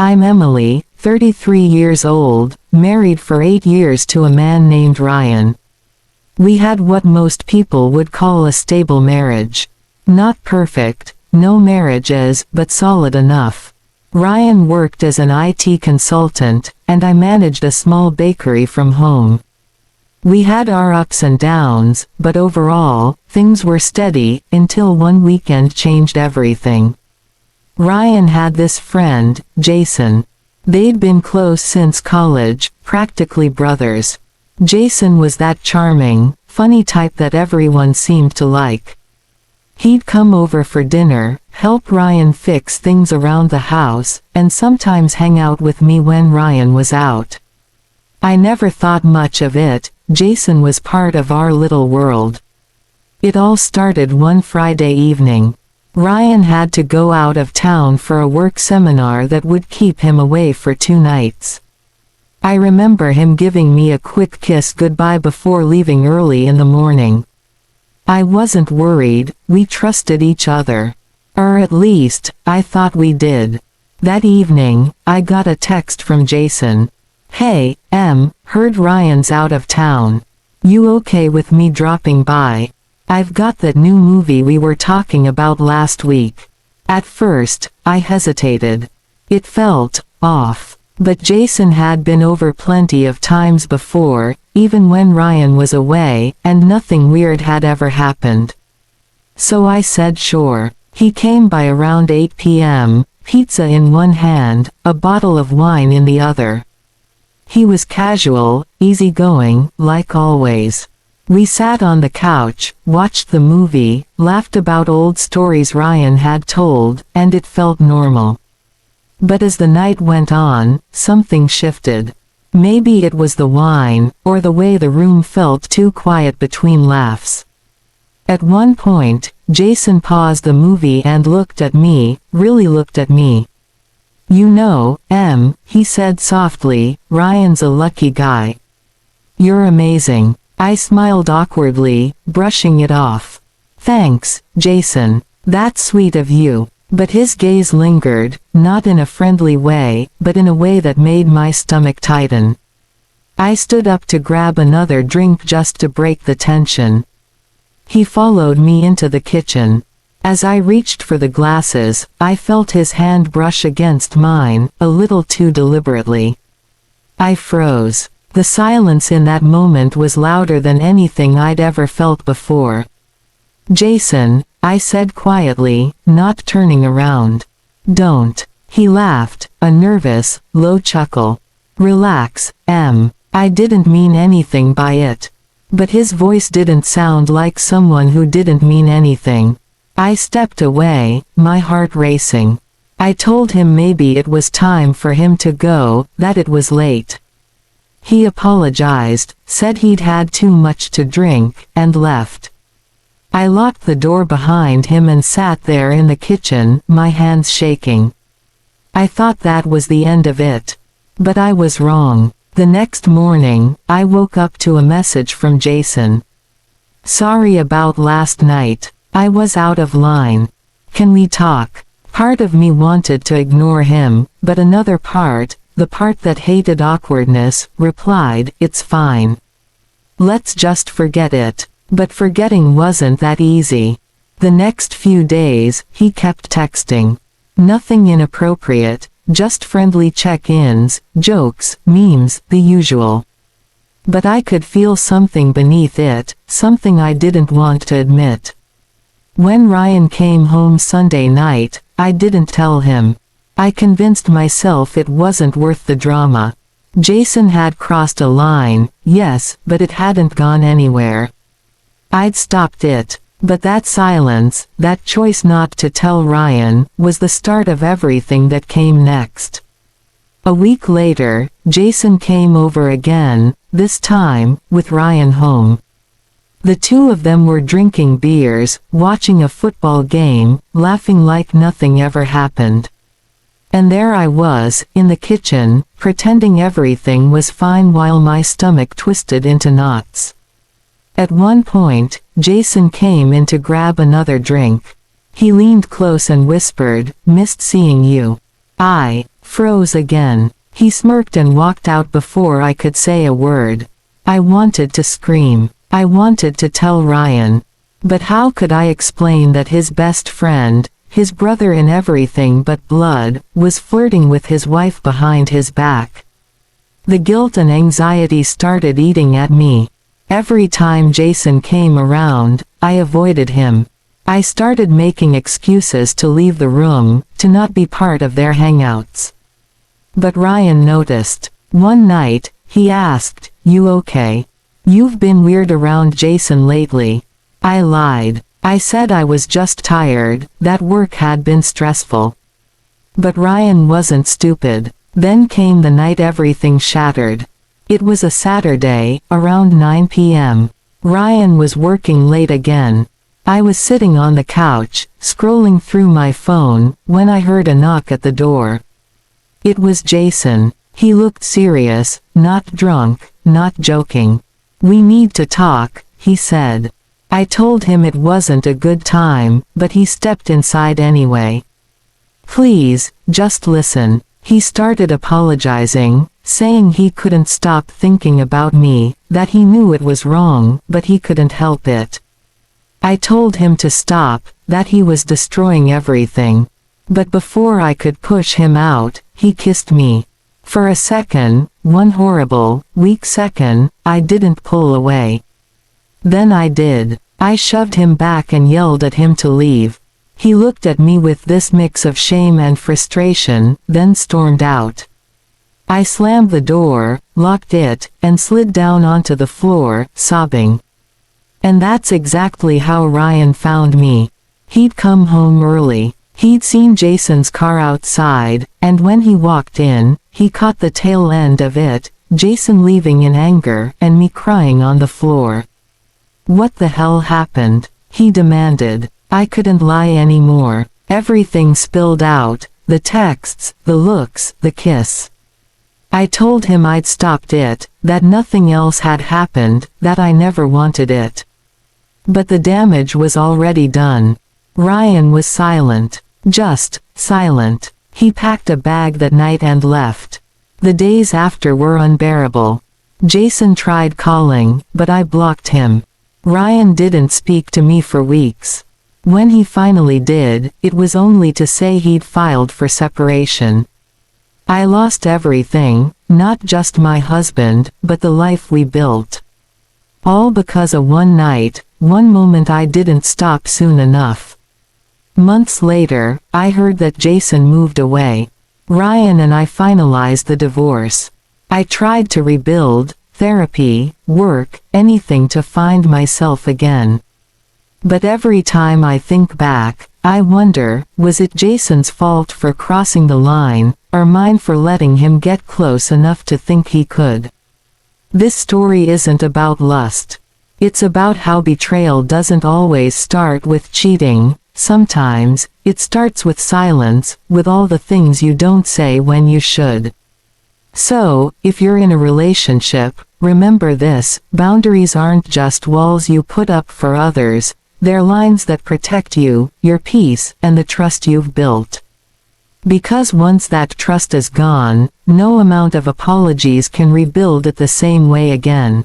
I'm Emily, 33 years old, married for 8 years to a man named Ryan. We had what most people would call a stable marriage. Not perfect, no marriages, but solid enough. Ryan worked as an IT consultant, and I managed a small bakery from home. We had our ups and downs, but overall, things were steady, until one weekend changed everything. Ryan had this friend, Jason. They'd been close since college, practically brothers. Jason was that charming, funny type that everyone seemed to like. He'd come over for dinner, help Ryan fix things around the house, and sometimes hang out with me when Ryan was out. I never thought much of it. Jason was part of our little world. It all started one Friday evening. Ryan had to go out of town for a work seminar that would keep him away for 2 nights. I remember him giving me a quick kiss goodbye before leaving early in the morning. I wasn't worried, we trusted each other. Or at least, I thought we did. That evening, I got a text from Jason. "Hey, heard Ryan's out of town. You okay with me dropping by? I've got that new movie we were talking about last week." At first, I hesitated. It felt off. But Jason had been over plenty of times before, even when Ryan was away, and nothing weird had ever happened. So I said sure. He came by around 8 p.m., pizza in one hand, a bottle of wine in the other. He was casual, easygoing, like always. We sat on the couch, watched the movie, laughed about old stories Ryan had told, and it felt normal. But as the night went on, something shifted. Maybe it was the wine, or the way the room felt too quiet between laughs. At one point, Jason paused the movie and looked at me, really looked at me. "You know, he said softly, Ryan's a lucky guy. You're amazing." I smiled awkwardly, brushing it off. "Thanks, Jason. That's sweet of you." But his gaze lingered, not in a friendly way, but in a way that made my stomach tighten. I stood up to grab another drink just to break the tension. He followed me into the kitchen. As I reached for the glasses, I felt his hand brush against mine, a little too deliberately. I froze. The silence in that moment was louder than anything I'd ever felt before. "Jason," I said quietly, not turning around. "Don't." He laughed, a nervous, low chuckle. "Relax, I didn't mean anything by it." But his voice didn't sound like someone who didn't mean anything. I stepped away, my heart racing. I told him maybe it was time for him to go, that it was late. He apologized, said he'd had too much to drink, and left. I locked the door behind him and sat there in the kitchen, my hands shaking. I thought that was the end of it. But I was wrong. The next morning, I woke up to a message from Jason. "Sorry about last night. I was out of line. Can we talk?" Part of me wanted to ignore him, but another part, the part that hated awkwardness, replied, "It's fine. Let's just forget it." But forgetting wasn't that easy. The next few days, he kept texting. Nothing inappropriate, just friendly check-ins, jokes, memes, the usual. But I could feel something beneath it, something I didn't want to admit. When Ryan came home Sunday night, I didn't tell him. I convinced myself it wasn't worth the drama. Jason had crossed a line, yes, but it hadn't gone anywhere. I'd stopped it. But that silence, that choice not to tell Ryan, was the start of everything that came next. A week later, Jason came over again, this time, with Ryan home. The two of them were drinking beers, watching a football game, laughing like nothing ever happened. And there I was, in the kitchen, pretending everything was fine while my stomach twisted into knots. At one point, Jason came in to grab another drink. He leaned close and whispered, "Missed seeing you." I froze again. He smirked and walked out before I could say a word. I wanted to scream. I wanted to tell Ryan. But how could I explain that his best friend, his brother in everything but blood, was flirting with his wife behind his back? The guilt and anxiety started eating at me. Every time Jason came around, I avoided him. I started making excuses to leave the room, to not be part of their hangouts. But Ryan noticed. One night, he asked, "You okay? You've been weird around Jason lately." I lied. I said I was just tired, that work had been stressful. But Ryan wasn't stupid. Then came the night everything shattered. It was a Saturday, around 9 p.m. Ryan was working late again. I was sitting on the couch, scrolling through my phone, when I heard a knock at the door. It was Jason. He looked serious, not drunk, not joking. "We need to talk," he said. I told him it wasn't a good time, but he stepped inside anyway. "Please, just listen." He started apologizing, saying he couldn't stop thinking about me, that he knew it was wrong, but he couldn't help it. I told him to stop, that he was destroying everything. But before I could push him out, he kissed me. For a second, one horrible, weak second, I didn't pull away. Then I did. I shoved him back and yelled at him to leave. He looked at me with this mix of shame and frustration, then stormed out. I slammed the door, locked it, and slid down onto the floor, sobbing. And that's exactly how Ryan found me. He'd come home early. He'd seen Jason's car outside, and when he walked in, he caught the tail end of it, Jason leaving in anger and me crying on the floor. "What the hell happened?" he demanded. I couldn't lie anymore. Everything spilled out, the texts, the looks, the kiss. I told him I'd stopped it, that nothing else had happened, that I never wanted it. But the damage was already done. Ryan was silent. Just silent. He packed a bag that night and left. The days after were unbearable. Jason tried calling, but I blocked him. Ryan didn't speak to me for weeks. When he finally did, it was only to say he'd filed for separation. I lost everything, not just my husband, but the life we built. All because of one night, one moment I didn't stop soon enough. Months later, I heard that Jason moved away. Ryan and I finalized the divorce. I tried to rebuild, therapy, work, anything to find myself again. But every time I think back, I wonder, was it Jason's fault for crossing the line, or mine for letting him get close enough to think he could? This story isn't about lust. It's about how betrayal doesn't always start with cheating. Sometimes, it starts with silence, with all the things you don't say when you should. So, if you're in a relationship, remember this: boundaries aren't just walls you put up for others, they're lines that protect you, your peace, and the trust you've built. Because once that trust is gone, no amount of apologies can rebuild it the same way again.